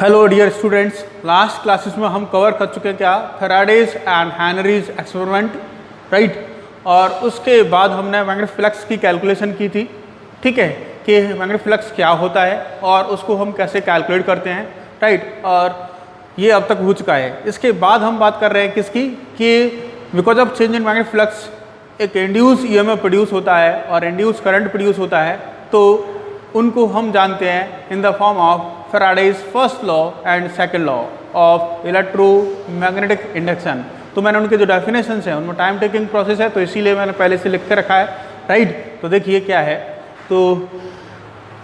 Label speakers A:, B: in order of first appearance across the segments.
A: Hello dear students, last classes में हम cover कर चुके हैं क्या Faraday's and Henry's experiment, right. और उसके बाद हमने मैग्नेटिक फ्लक्स की कैलकुलेशन की थी, ठीक है, कि मैग्नेटिक फ्लक्स क्या होता है और उसको हम कैसे कैलकुलेट करते हैं, राइट। और ये अब तक हो चुका है। इसके बाद हम बात कर रहे हैं किसकी, कि because of change in magnetic flux एक इंड्यूस ईएमएफ प्रोड्यूस होता है और इंड्यूस करंट प्रोड्यूस होता है, तो उनको हम जानते हैं in the form of Faraday's first law and second law of electromagnetic induction. तो मैंने उनके जो डेफिनेशंस हैं उनमें टाइम टेकिंग प्रोसेस है, तो इसीलिए मैंने पहले से लिख के रखा है, राइट। तो देखिए क्या है, तो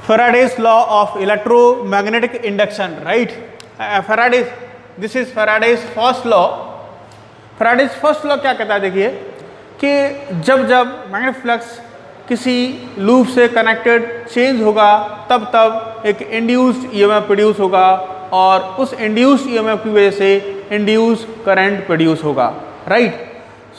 A: Faraday's law of electromagnetic induction, right. Faraday's, this is Faraday's first law. Faraday's first law क्या कहता है, देखिए कि जब जब मैग्नेटिक फ्लक्स किसी लूप से कनेक्टेड चेंज होगा तब तब एक इंड्यूस्ड ईएमएफ प्रोड्यूस होगा और उस इंड्यूस्ड ईएमएफ की वजह से इंड्यूस करंट प्रोड्यूस होगा, राइट।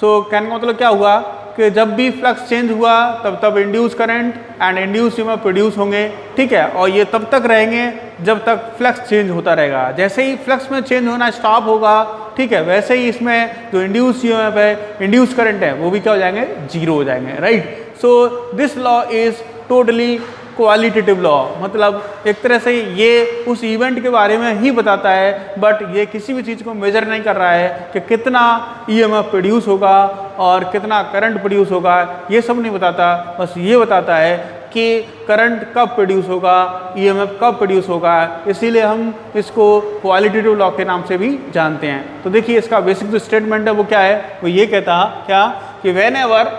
A: सो कहने का मतलब क्या हुआ कि जब भी फ्लक्स चेंज हुआ तब तब induce current and induce EMF produce होंगे, ठीक है। और ये तब तक रहेंगे जब तक फ्लक्स चेंज होता रहेगा। जैसे ही फ्लक्स में चेंज होना स्टॉप होगा, ठीक है, वैसे ही इसमें जो इंड्यूस ईएमएफ है, इंड्यूस करंट है, वो भी क्या हो जाएंगे, जीरो हो जाएंगे, right. So this law is totally qualitative law, मतलब एक तरह से ये उस इवेंट के बारे में ही बताता है, बट ये किसी भी चीज़ को मेजर नहीं कर रहा है कि कितना ईएमएफ प्रोड्यूस होगा और कितना करंट प्रोड्यूस होगा, ये सब नहीं बताता। बस ये बताता है कि करंट कब प्रोड्यूस होगा, ईएमएफ कब प्रोड्यूस होगा, इसीलिए हम इसको क्वालिटेटिव लॉ के नाम से भी जानते हैं। तो देखिए इसका बेसिक जो स्टेटमेंट है वो क्या है, वो ये कहता क्या कि when ever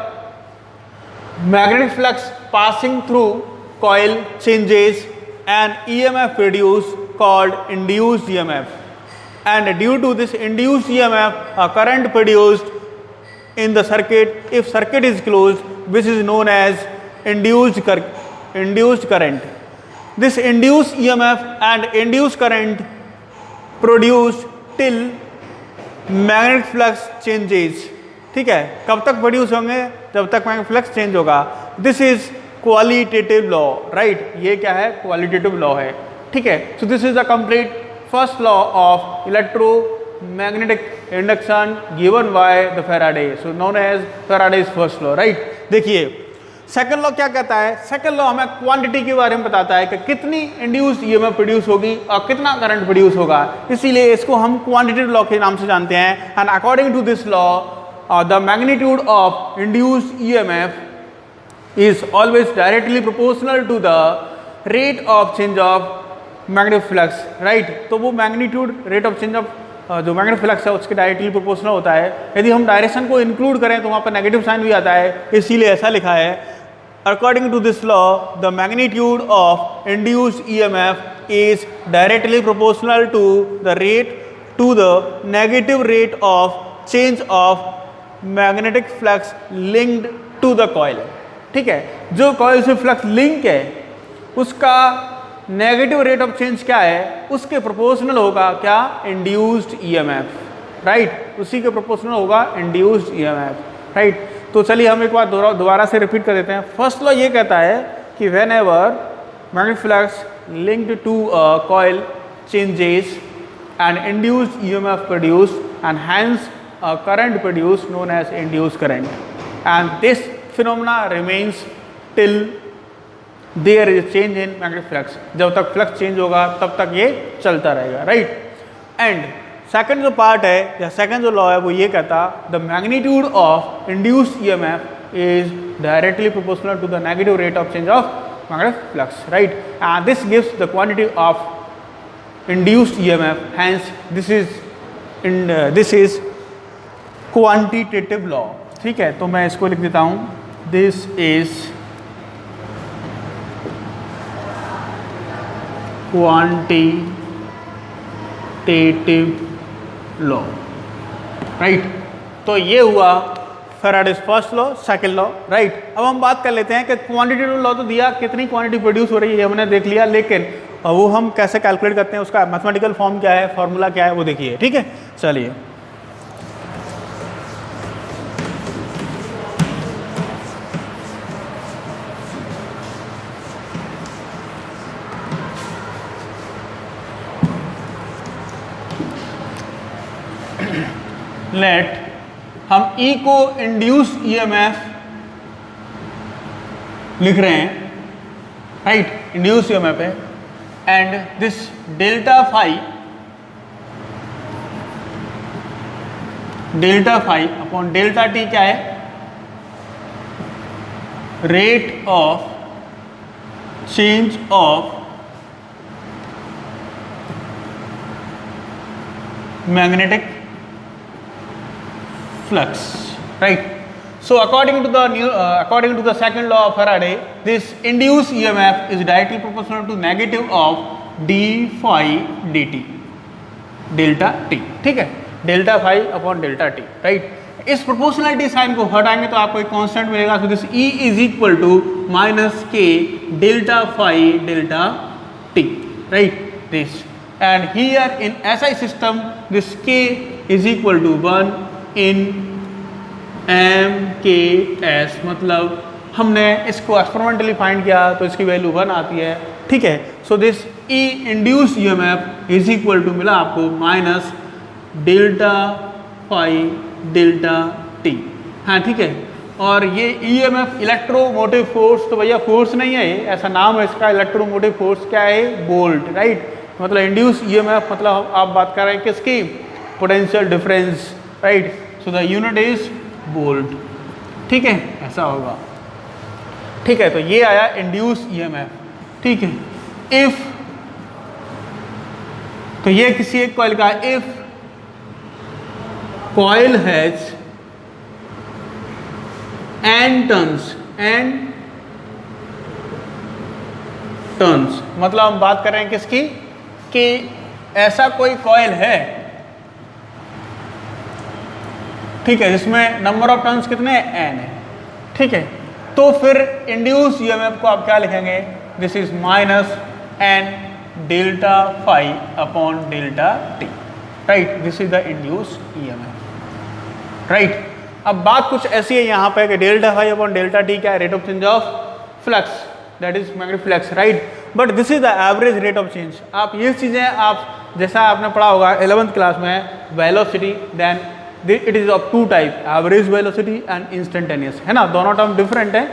A: magnetic flux passing through coil changes an EMF produced called induced EMF, and due to this induced EMF a current produced in the circuit if circuit is closed, which is known as induced current. This induced EMF and induced current produced till magnetic flux changes, ठीक है। कब तक produce होंगे, जब तक magnetic flux change होगा। This is qualitative law, right. ये क्या है, क्वालिटेटिव लॉ है, ठीक है। So this is the complete first law of electromagnetic induction given by the Faraday, so known as Faraday's first law, right. देखिए second law क्या कहता है, सेकंड लॉ हमें क्वांटिटी के बारे में बताता है कि कितनी इंड्यूस्ड ईएमएफ प्रोड्यूस होगी और कितना करंट प्रोड्यूस होगा, इसीलिए इसको हम क्वांटिटेटिव लॉ के नाम से जानते हैं। And according to this law the magnitude of induced EMF is always directly proportional to the rate of change of magnetic flux, right। तो वो magnitude rate of change of जो magnetic flux है उसके डायरेक्टली प्रोपोर्शनल होता है। यदि हम direction को इंक्लूड करें तो वहाँ पर नेगेटिव साइन भी आता है, इसीलिए ऐसा लिखा है। According to this law, the magnitude of induced EMF is directly proportional to the negative rate of change of magnetic flux linked to the coil, ठीक है। जो कॉइल से फ्लक्स लिंक है उसका नेगेटिव रेट ऑफ चेंज क्या है, उसके proportional होगा क्या, इंड्यूस्ड ईएमएफ, राइट। उसी के प्रोपोर्शनल होगा इंड्यूस्ड ईएमएफ, राइट। तो चलिए हम एक बार दोबारा से रिपीट कर देते हैं। फर्स्ट लॉ ये कहता है कि whenever magnetic flux linked to a coil changes and induced EMF produced and hence a current produced known as induced current, and this phenomena remains till there is change in magnetic flux। जब तक flux change होगा तब तक ये चलता रहेगा, right. And second जो part है या सेकंड जो लॉ है वो ये कहता the magnitude of induced EMF is directly proportional to the negative rate of change of magnetic flux, right. And this gives the quantity of induced EMF, hence this is quantitative law, ठीक है। तो मैं इसको लिख देता हूं, this is quantitative law, right. तो ये हुआ Faraday's first law, second law, right. अब हम बात कर लेते हैं कि क्वांटिटेटिव लॉ तो दिया, कितनी क्वांटिटी प्रोड्यूस हो रही है हमने देख लिया, लेकिन वो हम कैसे कैलकुलेट करते हैं, उसका मैथमेटिकल फॉर्म क्या है, फॉर्मूला क्या है, वो देखिए, ठीक है। चलिए लेट हम E को इंड्यूस ईएमएफ लिख रहे हैं, राइट, इंड्यूस ईएमएफ है, and this delta phi upon delta t क्या है, rate of change of magnetic flux, right? So according to the second law of Faraday, this induced EMF is directly proportional to negative of d phi dt delta t, ठीक है, delta phi upon delta T, right. इस proportionality sign को हटाएंगे तो आपको एक constant मिलेगा, so this E is equal to minus k delta phi delta t, right, this, and here in SI system this k is equal to 1 in MKS, मतलब हमने इसको एक्सपेरिमेंटली फाइंड किया तो इसकी वैल्यू 1 आती है, ठीक है। So this E induce EMF is equal to मिला आपको minus delta phi delta t, हाँ ठीक है। और ये ईएमएफ इलेक्ट्रोमोटिव फोर्स, तो भैया फोर्स नहीं है ये, ऐसा नाम है इसका, इलेक्ट्रोमोटिव फोर्स क्या है, वोल्ट, राइट। मतलब इंड्यूस ईएमएफ मतलब आप बात कर रहे हैं किसकी, potential difference, right. So the unit is volt, ठीक है, ऐसा होगा, ठीक है। तो ये आया इंड्यूस ईएमएफ, ठीक है। इफ, तो ये किसी एक कॉइल का, if coil has n turns, मतलब हम बात कर रहे हैं किसकी, कि ऐसा कोई कॉइल है, ठीक है, जिसमें नंबर ऑफ टर्न्स कितने हैं, n है, ठीक है। तो फिर इंड्यूस ईएमएफ को आप क्या लिखेंगे, this is minus n delta phi upon delta T, right, this is the induce EMF, right. अब बात कुछ ऐसी है यहाँ पे कि delta phi upon delta t क्या है, rate of change of flux, that is magnetic flux, right. But this is the average rate of change. आप ये चीज़ें आप जैसा आपने पढ़ा होगा 11th क्लास में, velocity, then it is of two type, average velocity and instantaneous, है ना, दोनों टर्म डिफरेंट है,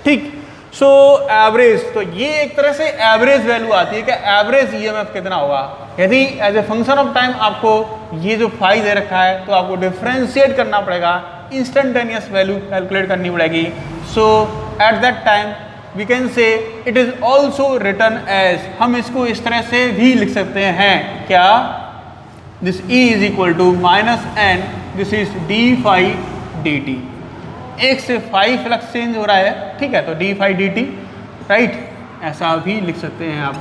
A: ठीक। सो एवरेज, तो ये एक तरह से एवरेज वैल्यू आती है कि एवरेज ईएमएफ कितना होगा। यदि as a function of time आपको ये जो फाई दे रखा है तो आपको डिफ्रेंशिएट करना पड़ेगा, इंस्टेंटेनियस वैल्यू कैलकुलेट करनी पड़ेगी। So at that time we can say it is also written as, हम इसको इस तरह से भी लिख सकते हैं, क्या, this E is equal to minus n, this is d phi d t, एक से फाई फ्लक्स चेंज हो रहा है, ठीक है, तो d phi d t, right, ऐसा भी लिख सकते हैं आप,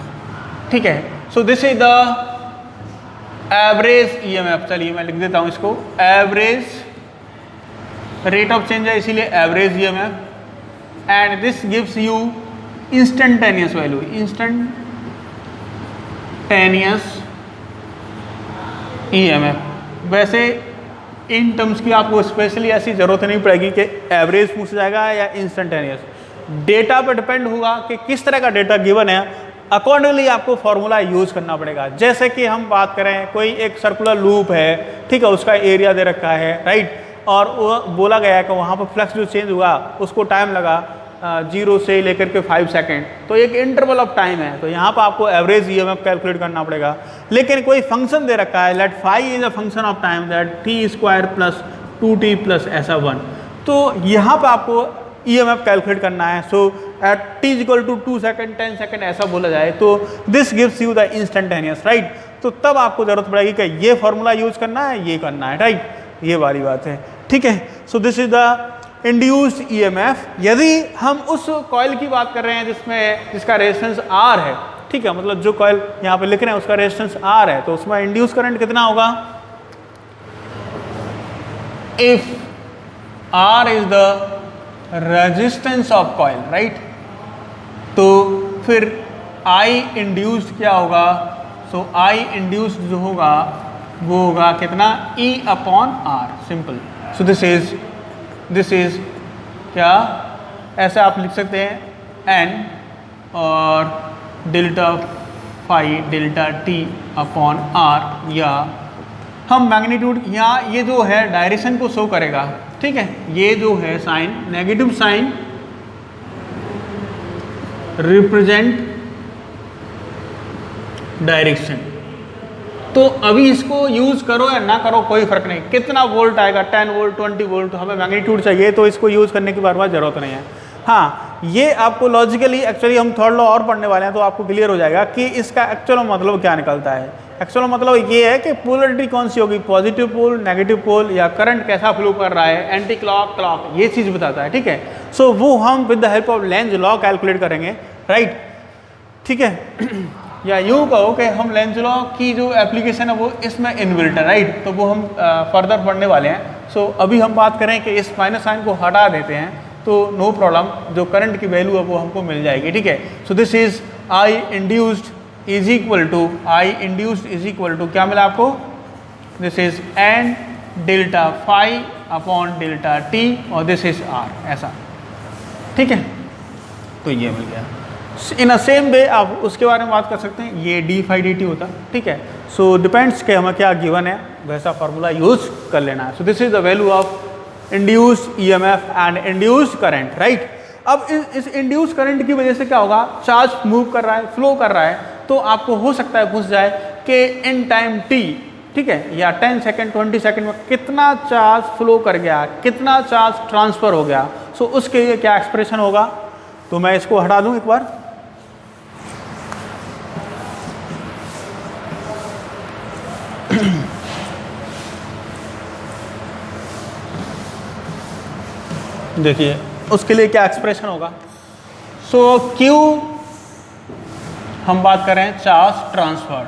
A: ठीक है। So this is the average EMF, चलिए मैं लिख देता हूँ इसको, एवरेज रेट ऑफ चेंज है इसीलिए average EMF, and this gives you instantaneous value, instantaneous EMF. वैसे इन टर्म्स की आपको स्पेशली ऐसी जरूरत नहीं पड़ेगी कि एवरेज पूछा जाएगा या इंस्टेंटेनियस, डेटा पर डिपेंड होगा कि किस तरह का डेटा गिवन है, अकॉर्डिंगली आपको फॉर्मूला यूज करना पड़ेगा। जैसे कि हम बात करें कोई एक सर्कुलर लूप है, ठीक है, उसका एरिया दे रखा है, राइट, और वो बोला गया है कि वहाँ पर फ्लक्स जो चेंज हुआ उसको टाइम लगा 0 से लेकर के 5 सेकेंड, तो एक इंटरवल ऑफ टाइम है, तो यहाँ पर आपको एवरेज ईएमएफ कैलकुलेट करना पड़ेगा। लेकिन कोई फंक्शन दे रखा है, let phi is a function of time that t square plus 2t plus ऐसा 1, तो यहाँ पर आपको ईएमएफ कैलकुलेट करना है। So at t equal to 2 second 10 second ऐसा बोला जाए तो this gives you the instantaneous, right. तो तब आपको जरूरत पड़ेगी कि ये फॉर्मूला यूज करना है, ये करना है, राइट, ये वाली बात है, ठीक है। So this is the induced EMF. यदि हम उस कॉइल की बात कर रहे हैं जिसका रेजिस्टेंस R है, ठीक है, मतलब जो कॉइल यहाँ पे लिख रहे हैं उसका रेजिस्टेंस R है, तो उसमें इंड्यूस करंट कितना होगा, if R is the resistance of coil, right, तो फिर I इंड्यूस्ड क्या होगा, सो I इंड्यूस्ड जो होगा वो होगा कितना, E upon R, simple. So this is क्या, ऐसे आप लिख सकते हैं n और delta phi delta t upon R, या हम मैग्नीट्यूड यहाँ ये जो है डायरेक्शन को शो करेगा, ठीक है, ये जो है sign, negative sign represent direction. तो अभी इसको यूज करो या ना करो कोई फर्क नहीं, कितना वोल्ट आएगा, 10 वोल्ट 20 वोल्ट, तो हमें मैग्नीट्यूड चाहिए, तो इसको यूज करने की बार बार जरूरत नहीं है। हाँ, ये आपको लॉजिकली एक्चुअली हम थर्ड लॉ और पढ़ने वाले हैं तो आपको क्लियर हो जाएगा कि इसका एक्चुअल मतलब क्या निकलता है। एक्चुअल मतलब ये है कि पोलरिटी कौन सी होगी, पॉजिटिव पोल, नेगेटिव पोल, या करंट कैसा फ्लो कर रहा है, एंटी क्लॉक, क्लॉक, ये चीज़ बताता है, ठीक है। सो वो हम with the help of Lenz law calculate करेंगे, राइट, ठीक है। या यूँ कहो कि हम लेंज लॉ की जो एप्लीकेशन है वो इसमें इनबिल्ट है, राइट, तो वो हम फर्दर पढ़ने वाले हैं। सो अभी हम बात करें कि इस माइनस साइन को हटा देते हैं तो नो प्रॉब्लम, जो करंट की वैल्यू है वो हमको मिल जाएगी, ठीक है। So this is I induced is equal to, I induced is equal to क्या मिला आपको, this is N delta phi upon delta T और दिस इज आर, ऐसा, ठीक है। तो ये मिल गया। इन अ सेम वे आप उसके बारे में बात कर सकते हैं, ये डी फाई डी टी होता, ठीक है। सो डिपेंड्स के हमें क्या गिवन है वैसा फार्मूला यूज कर लेना है। So this is the value of induced EMF and induced current, right. अब इस इंड्यूस्ड करंट की वजह से क्या होगा, चार्ज मूव कर रहा है, फ्लो कर रहा है, तो आपको हो सकता है पूछ जाए कि इन टाइम टी, ठीक है, या 10 सेकेंड 20 सेकेंड में कितना चार्ज फ्लो कर गया, कितना चार्ज ट्रांसफर हो गया। सो उसके लिए क्या एक्सप्रेशन होगा, तो मैं इसको हटा दूं एक बार। देखिए उसके लिए क्या एक्सप्रेशन होगा। सो Q हम बात कर रहे हैं चार्ज ट्रांसफर,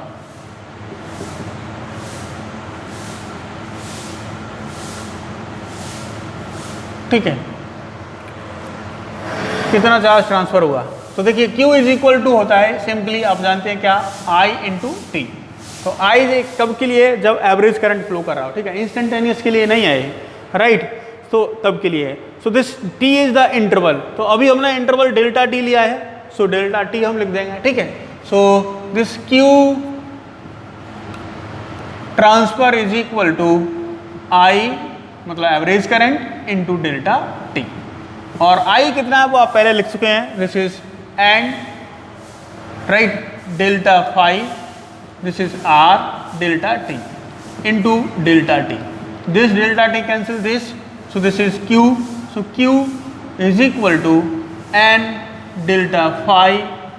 A: ठीक है, कितना चार्ज ट्रांसफर हुआ। तो देखिए Q इज इक्वल टू होता है सिंपली, आप जानते हैं क्या, I इंटू टी। तो I कब के लिए, जब एवरेज करंट फ्लो कर रहा हो, ठीक है, इंस्टेंटेनियस के लिए नहीं है, राइट, तो तब के लिए है। So this T is the interval, तो अभी हमने इंटरवल डेल्टा T लिया है, सो डेल्टा T हम लिख देंगे, ठीक है। So this Q transfer is equal to I मतलब average current into delta T, और I कितना है वो आप पहले लिख चुके हैं, this is N, right, delta phi, this is R delta T into delta T, this delta T cancel this, so this is Q, so Q is equal to N delta phi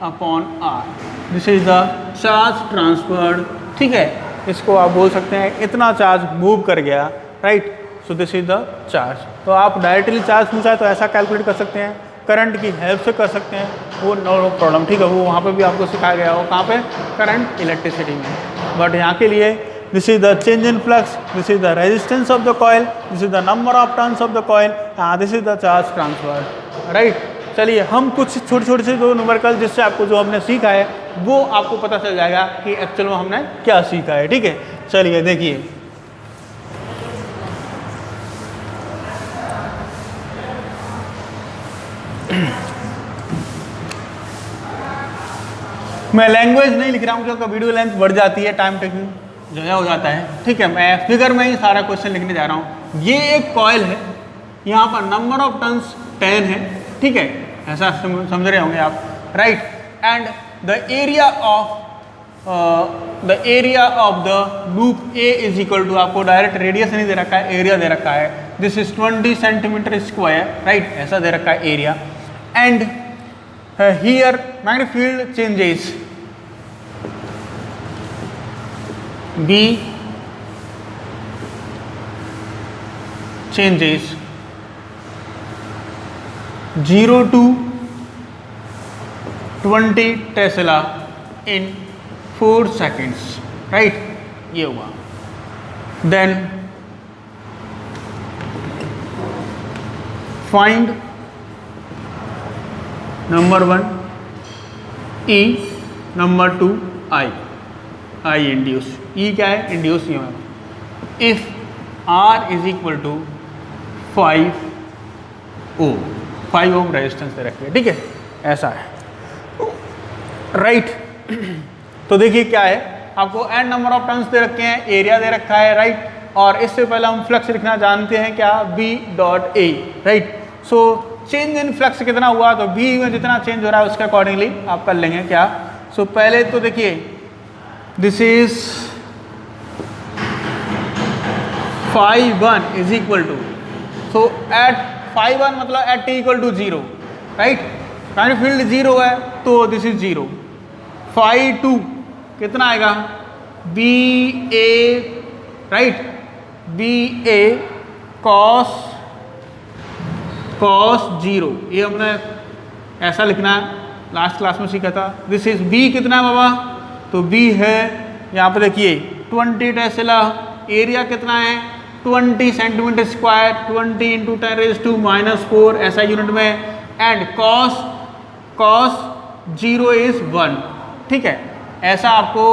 A: upon R, this is the charge transferred, ठीक है। इसको आप बोल सकते हैं इतना charge move कर गया, right, so this is the charge. तो आप डायरेक्टली चार्ज पूछा है तो ऐसा कैलकुलेट कर सकते हैं, करंट की हेल्प से कर सकते हैं, वो नो प्रॉब्लम, ठीक है, वो वहाँ पे भी आपको सिखाया गया हो, कहाँ पे, करंट इलेक्ट्रिसिटी में। बट यहाँ के लिए this is the change in flux, this is the resistance of the coil, this is the number of turns of the coil, this is the charge transfer, right। चलिए हम कुछ छोटे छोटे से जो न्यूमेरिकल जिससे आपको जो हमने सीखा है वो आपको पता चल जाएगा कि एक्चुअल में हमने क्या सीखा है, ठीक है। चलिए देखिए, मैं लैंग्वेज नहीं लिख रहा हूँ क्योंकि वीडियो लेंथ बढ़ जाती है, टाइम टेकिंग जो है हो जाता है, ठीक है। मैं फिगर में ही सारा क्वेश्चन लिखने जा रहा हूँ। ये एक कॉइल है, यहाँ पर नंबर ऑफ टर्न्स 10 है, ठीक है, ऐसा समझ रहे होंगे आप, right, and the area of the loop A is equal to, आपको डायरेक्ट रेडियस नहीं दे रखा है, एरिया दे रखा है, this is 20 centimetre square, right, ऐसा दे रखा है area, and here magnetic field changes B changes 0 to 20 Tesla in 4 seconds, right, ये हुआ। Then find number 1 E, number 2 I induce, E क्या है, induce EMF, if R is equal to 5 ohm resistance दे रखी है, ठीक है, ऐसा है, राइट। तो देखिए क्या है, आपको n नंबर ऑफ टर्न्स दे रखे हैं, एरिया दे रखा है, राइट। और इससे पहले हम फ्लक्स लिखना जानते हैं क्या, B dot A, right. So change in flux कितना हुआ, तो B में जितना चेंज हो रहा है उसके अकॉर्डिंगली आप कर लेंगे क्या। सो पहले तो देखिए this is phi1 is equal to, so at phi1 मतलब at t equal to 0, right. Magnetic field 0 है तो दिस इज 0। phi2 कितना आएगा, BA, राइट, BA cos 0, ये हमने ऐसा लिखना है, लास्ट क्लास में सीखा था। दिस इज B कितना है बाबा, तो B है यहाँ पे देखिए 20 टेस्ला, एरिया कितना है 20 सेंटीमीटर स्क्वायर, 20 इंटू 10⁻⁻⁴ ऐसा यूनिट में, एंड cos 0 इज 1, ठीक है। ऐसा आपको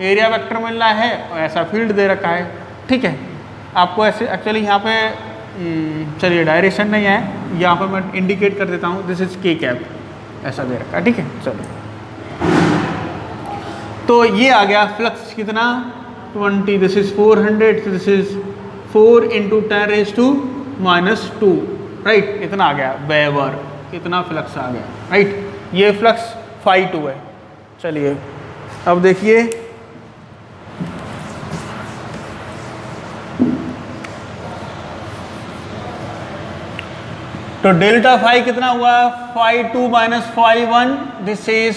A: एरिया वेक्टर मिल रहा है और ऐसा फील्ड दे रखा है, ठीक है। आपको ऐसे एक्चुअली यहाँ पे चलिए डायरेक्शन नहीं है, यहाँ पर मैं इंडिकेट कर देता हूँ, दिस इज k कैप, ऐसा दे रखा है, ठीक है। चलो तो ये आ गया फ्लक्स कितना 20, this is 400, this is 4 into 10⁻², right, इतना आ गया वेबर, इतना फ्लक्स आ गया, राइट। ये फ्लक्स phi2 है। चलिए अब देखिए तो डेल्टा फाई कितना हुआ, phi2 minus phi1, this is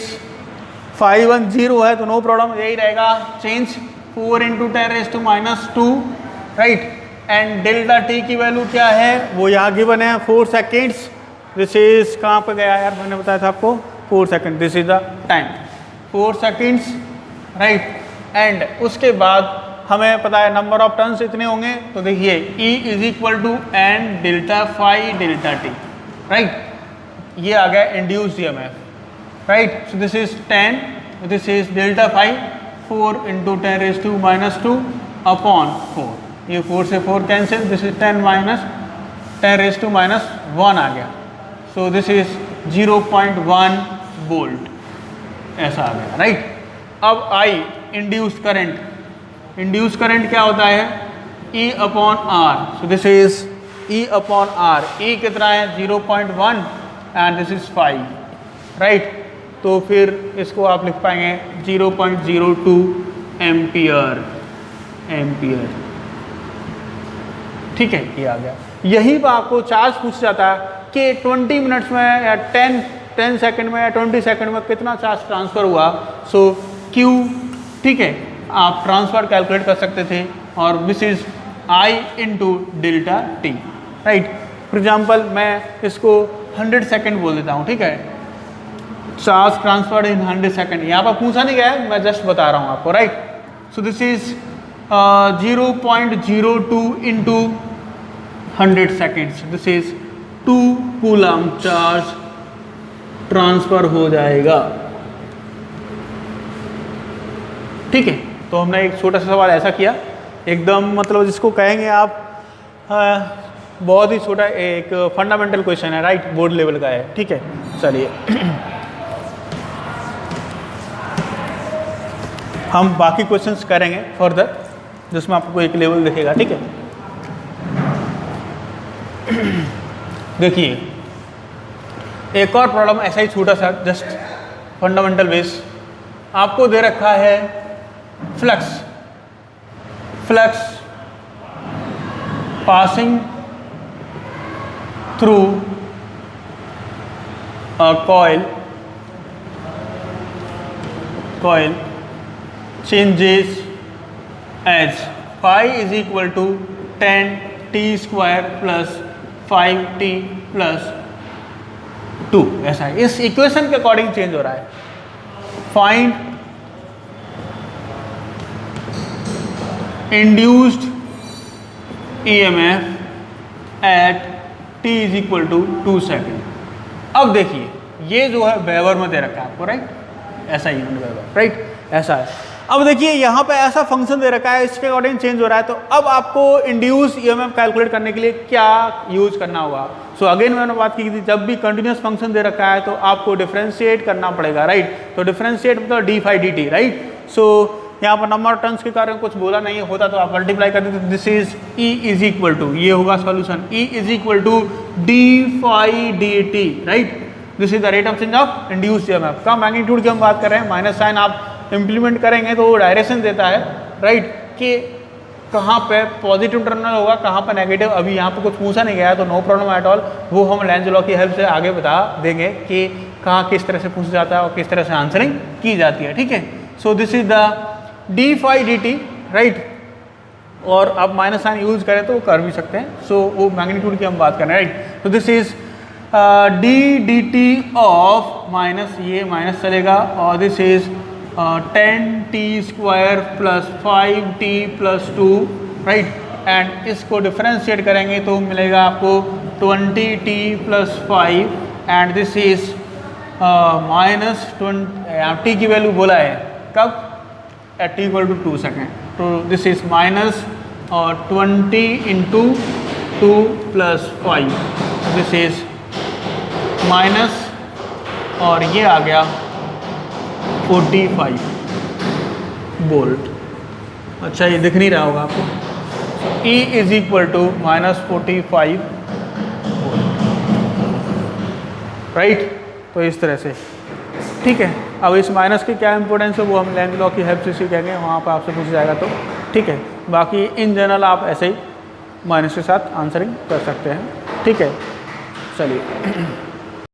A: phi1 0 है तो नो प्रॉब्लम, यही रहेगा change 4 into 10⁻², right. And delta T की वैल्यू क्या है, वो यहाँ गिवन है 4 सेकेंड्स, दिस इज कहाँ पे गया यार, मैंने बताया था आपको 4 second, this is the time 4 seconds, right. And उसके बाद हमें पता है नंबर ऑफ टर्न्स इतने होंगे, तो देखिए E is equal to n delta phi delta T, right. ये आ गया induced EMF, right. So this is 10, this is delta phi 4 into 10⁻² upon 4, ये 4 से 4 कैंसिल, दिस इज 10 माइनस 10⁻1 आ गया, सो दिस इज 0.1 वोल्ट, ऐसा आ गया, राइट। अब आई इंड्यूस्ड करंट, इंड्यूस करंट क्या होता है, E upon R, so this is E upon R, E कितना है 0.1 एंड दिस इज 5, राइट। तो फिर इसको आप लिख पाएंगे 0.02 एम्पियर, ठीक है, ये आ गया। यही पर आपको चार्ज पूछ जाता है कि 20 मिनट्स में या 10 सेकंड में या 20 सेकंड में कितना चार्ज ट्रांसफ़र हुआ, सो Q, ठीक है, आप ट्रांसफर कैलकुलेट कर सकते थे, और this is I into delta T, right. For example मैं इसको 100 सेकेंड बोल देता हूँ, ठीक है, चार्ज ट्रांसफर इन 100 सेकेंड, यहाँ पर पूछा नहीं गया है, मैं जस्ट बता रहा हूँ आपको, right. So this is 0.02 into 100 seconds, this is 2 coulomb charge transfer हो जाएगा, ठीक है। तो हमने एक छोटा सा सवाल ऐसा किया, एकदम मतलब जिसको कहेंगे आप बहुत ही छोटा, एक फंडामेंटल क्वेश्चन है, राइट, बोर्ड लेवल का है, ठीक है। चलिए हम बाकी क्वेश्चंस करेंगे फर्दर, जिसमें आपको एक लेवल दिखेगा, ठीक है। देखिए एक और प्रॉब्लम ऐसा ही छोटा सा, जस्ट फंडामेंटल बेस, आपको दे रखा है flux passing through a coil changes as phi is equal to 10t square plus 5t plus 2, ऐसा है। इस इक्वेशन के अकॉर्डिंग चेंज हो रहा है। Find induced EMF at t is equal to 2 second. अब देखिए ये जो है वेबर में दे रखा है आपको, राइट, ऐसा यूनिट वेबर, राइट, ऐसा है। अब देखिए यहाँ पे ऐसा फंक्शन दे रखा है, इसके अकॉर्डिंग चेंज हो रहा है, तो अब आपको इंड्यूस EMF कैलकुलेट करने के लिए क्या यूज करना होगा। सो अगेन मैंने बात की थी, जब भी कंटिन्यूस फंक्शन दे रखा है तो आपको डिफरेंशिएट करना पड़ेगा, राइट। तो डिफरेंशिएट मतलब d फाई dt, राइट। सो यहाँ पर नंबर ऑफ टर्न्स के कारण कुछ बोला नहीं होता तो आप मल्टीप्लाई कर देते। This is E is equal to, ये होगा solution, E is equal to d∅dt, right. This is the rate of change of induced EMF. का मैग्नीट्यूड की हम बात कर रहे हैं, माइनस साइन आप इंप्लीमेंट करेंगे तो वो डायरेक्शन देता है, राइट, कि कहाँ पे पॉजिटिव टर्मिनल होगा, कहाँ पे नेगेटिव। अभी यहाँ पे कुछ पूछा नहीं गया है तो नो प्रॉब्लम एट ऑल, वो हम लेंज लॉ की हेल्प से आगे बता देंगे कि कहाँ किस तरह से पूछा जाता है और किस तरह से आंसरिंग की जाती है, ठीक है। So this is the d∅dt, right, और आप माइनस साइन यूज करें तो कर भी सकते हैं। सो वो मैग्नीट्यूड की हम बात कर रहे हैं, राइट। तो this is d dt of minus, ये माइनस चलेगा, और this is 10t² plus 5t plus 2, right, and इसको डिफरेंशिएट करेंगे तो मिलेगा आपको 20t plus 5, and this is minus 20, t की वैल्यू बोला है कब, at t equal to 2 second, तो दिस इज माइनस और 20 into 2 plus 5, this is minus, और ये आ गया 45 वोल्ट। अच्छा, ये दिख नहीं रहा होगा आपको। E is equal to minus 45 volt, right. तो इस तरह से, ठीक है। अब इस माइनस की क्या इंपॉर्टेंस है वो हम लेंज लॉ की हेल्प से सीखेंगे, वहाँ पर आपसे पूछा जाएगा तो, ठीक है। बाकी इन जनरल आप ऐसे ही माइनस के साथ आंसरिंग कर सकते हैं, ठीक है। चलिए